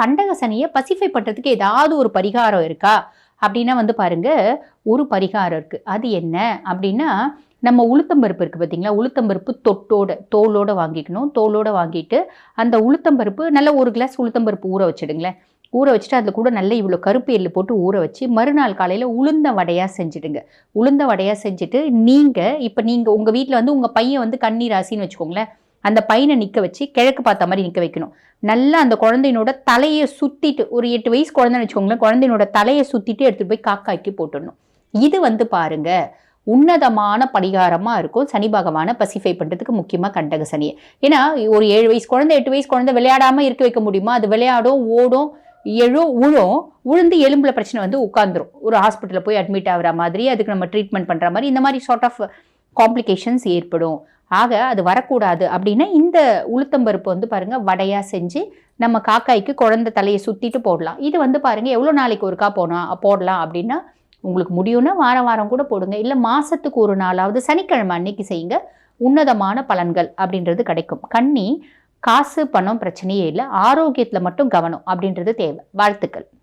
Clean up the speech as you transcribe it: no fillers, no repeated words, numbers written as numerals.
கண்டக சனியை பசிஃபை பண்றதுக்கு ஏதாவது ஒரு பரிகாரம் இருக்கா அப்படின்னா வந்து பாருங்க, ஒரு பரிகாரம் இருக்கு. அது என்ன அப்படின்னா, நம்ம உளுத்தம்பருப்பு இருக்கு பார்த்தீங்களா, உளுத்தம்பருப்பு தோலோட வாங்கிக்கணும். தோலோட வாங்கிட்டு அந்த உளுத்தம்பருப்பு நல்ல ஒரு கிளாஸ் உளுத்தம்பருப்பு ஊற வச்சிடுங்களேன். ஊற வச்சுட்டு அதில் கூட நல்ல இவ்வளோ கருப்பு எள்ளு போட்டு ஊற வச்சு மறுநாள் காலையில் உளுந்த வடையாக செஞ்சுடுங்க. உளுந்த வடையாக செஞ்சுட்டு நீங்கள் உங்கள் வீட்டில் வந்து உங்கள் பையன் வந்து கன்னி ராசின்னு வச்சுக்கோங்களேன், அந்த பையனை நிற்க வச்சு கிழக்கு பார்த்த மாதிரி நிற்க வைக்கணும். நல்லா அந்த குழந்தையினோட தலையை சுற்றிட்டு, ஒரு 8 வயசு குழந்தைன்னு வச்சுக்கோங்களேன், குழந்தையினோட தலையை சுற்றிட்டு எடுத்துகிட்டு போய் காக்காய்க்கு போட்டுடணும். இது வந்து பாருங்க உன்னதமான பரிகாரமாக இருக்கும். சனி பகவானை பசிஃபை பண்ணுறதுக்கு முக்கியமாக கண்டக சனியை. ஏன்னா ஒரு 7 வயசு குழந்தை 8 வயசு குழந்தை விளையாடாமல் இருக்க வைக்க முடியுமா? அது விளையாடும், ஓடும், உழுந்து எலும்புல பிரச்சனை வந்து உட்காந்துரும். ஒரு ஹாஸ்பிட்டலில் போய் அட்மிட் ஆகிற மாதிரி, அதுக்கு நம்ம ட்ரீட்மெண்ட் பண்ணுற மாதிரி, இந்த மாதிரி சார்ட் ஆஃப் காம்ப்ளிகேஷன்ஸ் ஏற்படும். ஆக அது வரக்கூடாது அப்படின்னா இந்த உளுத்தம்பருப்பு வந்து பாருங்க வடையாக செஞ்சு நம்ம காக்காய்க்கு குழந்தை தலையை சுற்றிட்டு போடலாம். இது வந்து பாருங்க எவ்வளோ நாளைக்கு ஒருக்கா போடலாம் அப்படின்னா, உங்களுக்கு முடியும்னா வாரம் வாரம் கூட போடுங்க, இல்லை மாசத்துக்கு ஒரு நாளாவது சனிக்கிழமை அன்னைக்கு செய்யுங்க. உன்னதமான பலன்கள் அப்படின்றது கிடைக்கும். கன்னி காசு பணம் பிரச்சனையே இல்லை, ஆரோக்கியத்தில் மட்டும் கவனம் அப்படின்றது தேவை. வாழ்த்துக்கள்.